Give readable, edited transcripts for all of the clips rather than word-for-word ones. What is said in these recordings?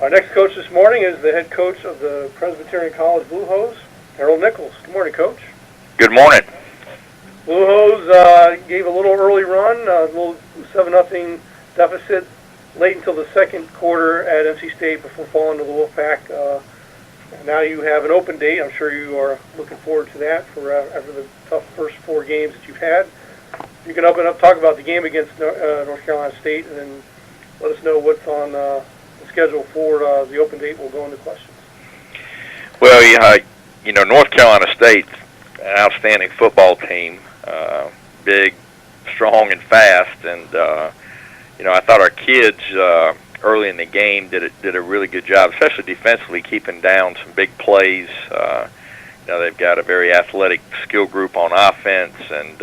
Our next coach this morning is the head coach of the Presbyterian College Blue Hose, Harold Nichols. Good morning, Coach. Good morning. Blue Hose gave a little early run, a little 7-0 deficit late until the second quarter at NC State before falling to the Wolfpack. Now you have an open date. I'm sure you are looking forward to that for after the tough first 4 games that you've had. You can open up, talk about the game against North Carolina State, and then let us know what's on the schedule for the open date. We'll go into questions. Well, North Carolina State's an outstanding football team, big, strong, and fast. And I thought our kids early in the game did a really good job, especially defensively, keeping down some big plays. They've got a very athletic skill group on offense, and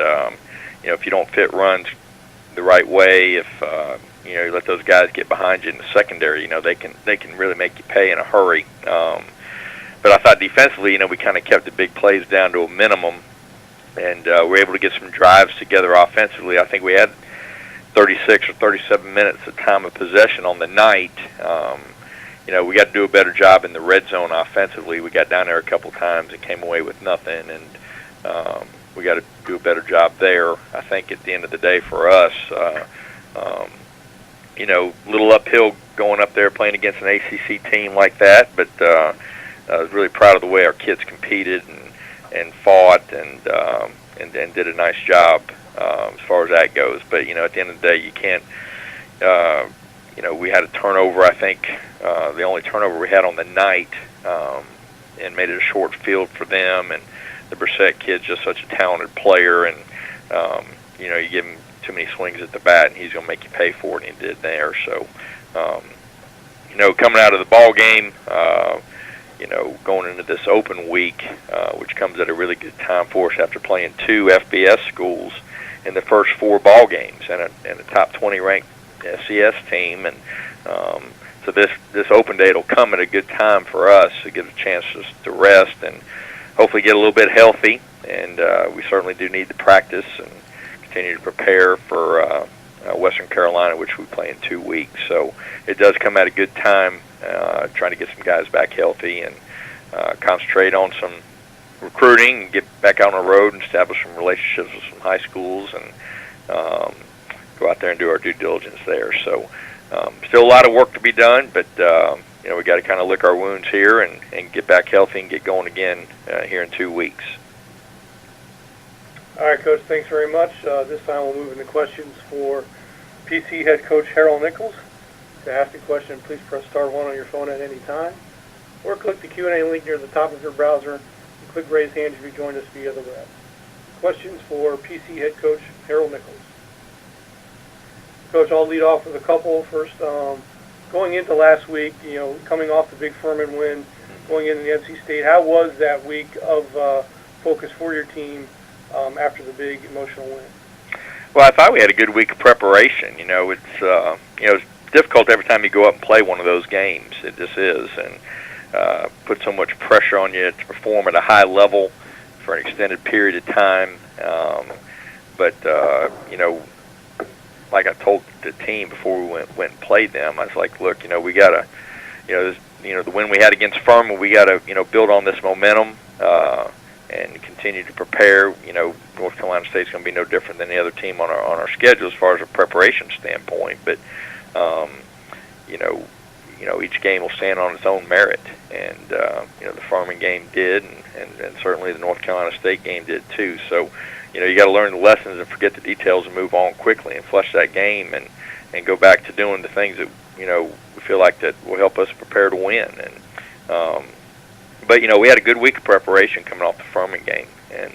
if you don't fit runs the right way, if you let those guys get behind you in the secondary, they can really make you pay in a hurry. But I thought defensively, we kind of kept the big plays down to a minimum, and we're able to get some drives together offensively. I think we had 36 or 37 minutes of time of possession on the night. We got to do a better job in the red zone offensively. We got down there a couple times and came away with nothing, and we got to do a better job there. I think at the end of the day for us, little uphill going up there playing against an ACC team like that, but I was really proud of the way our kids competed and fought and did a nice job as far as that goes. But at the end of the day, you can't. We had a turnover. I think the only turnover we had on the night, and made it a short field for them. And the Brissett kid's just such a talented player, and you give him too many swings at the bat, and he's going to make you pay for it, and he did there. So, coming out of the ball game, going into this open week, which comes at a really good time for us after playing 2 FBS schools in the first 4 ball games and a top 20 ranked SCS team, and so this open day will come at a good time for us to get a chance to rest and hopefully get a little bit healthy. And we certainly do need to practice and continue to prepare for Western Carolina, which we play in 2 weeks. So it does come at a good time, trying to get some guys back healthy and concentrate on some recruiting and get back out on the road and establish some relationships with some high schools and go out there and do our due diligence there. So still a lot of work to be done, but we got to kind of lick our wounds here and get back healthy and get going again here in 2 weeks. All right, Coach, thanks very much. This time we'll move into questions for PC head coach Harold Nichols. To ask a question, please press *1 on your phone at any time, or click the Q&A link near the top of your browser and click raise hand if you joined us via the web. Questions for PC head coach Harold Nichols. Coach, I'll lead off with a couple. First, going into last week, coming off the big Furman win, going into the NC State, how was that week of focus for your team after the big emotional win? Well, I thought we had a good week of preparation. It's difficult every time you go up and play one of those games. It just is, and put so much pressure on you to perform at a high level for an extended period of time. But like I told the team before we went and played them, I was like, look, we got to, the win we had against Furman, we got to, build on this momentum and continue to prepare. North Carolina State's going to be no different than the other team on our schedule as far as a preparation standpoint. But each game will stand on its own merit, and the Furman game did, and certainly the North Carolina State game did too. So, you got to learn the lessons and forget the details and move on quickly and flush that game and go back to doing the things that we feel like that will help us prepare to win. And but we had a good week of preparation coming off the Furman game, and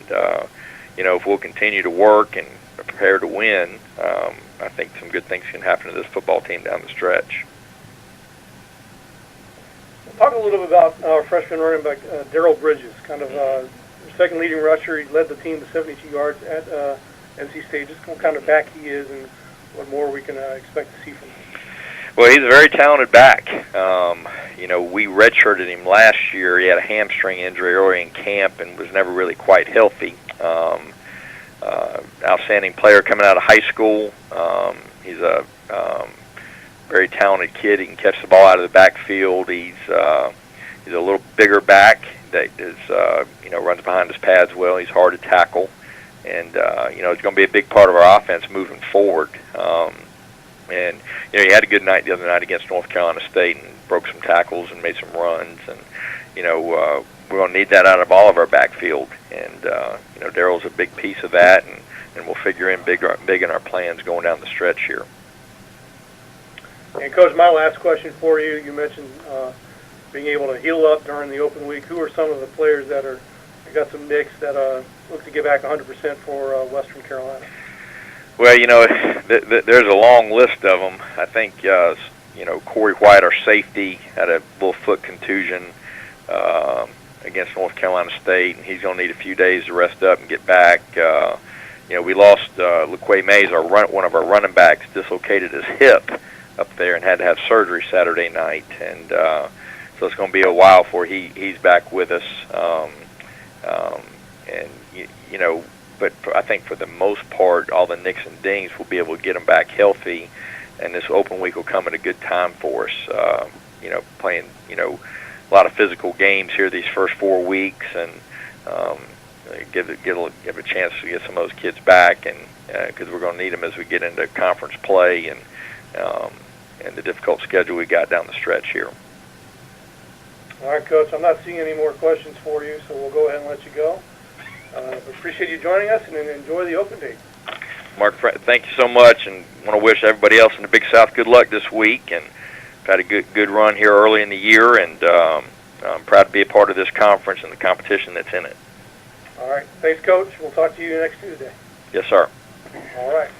if we'll continue to work and prepare to win, I think some good things can happen to this football team down the stretch. Talk a little bit about our freshman running back, Darrell Bridges, kind of second leading rusher. He led the team to 72 yards at NC State. Just what kind of back he is and what more we can expect to see from him. Well, he's a very talented back. We redshirted him last year. He had a hamstring injury early in camp and was never really quite healthy. Outstanding player coming out of high school. He's a very talented kid. He can catch the ball out of the backfield. He's a little bigger back that is, runs behind his pads well. He's hard to tackle. And, it's going to be a big part of our offense moving forward. And, he had a good night the other night against North Carolina State and broke some tackles and made some runs. And, we're going to need that out of all of our backfield. And, Daryl's a big piece of that, and we'll figure in big in our plans going down the stretch here. And, Coach, my last question for you, you mentioned being able to heal up during the open week. Who are some of the players that got some nicks that look to get back 100% for Western Carolina? Well, there's a long list of them. I think, Corey White, our safety, had a little foot contusion against North Carolina State, and he's going to need a few days to rest up and get back. We lost LaQuay Mays, one of our running backs, dislocated his hip up there and had to have surgery Saturday night. And so it's going to be a while before he's back with us. But I think for the most part, all the nicks and dings will be able to get them back healthy, and this open week will come at a good time for us. Playing, a lot of physical games here these first 4 weeks, and give a chance to get some of those kids back, and because we're going to need them as we get into conference play and the difficult schedule we got down the stretch here. All right, Coach, I'm not seeing any more questions for you, so we'll go ahead and let you go. Appreciate you joining us, and enjoy the open day. Mark, thank you so much, and want to wish everybody else in the Big South good luck this week. And had a good run here early in the year, and I'm proud to be a part of this conference and the competition that's in it. All right. Thanks, Coach. We'll talk to you next Tuesday. Yes, sir. All right.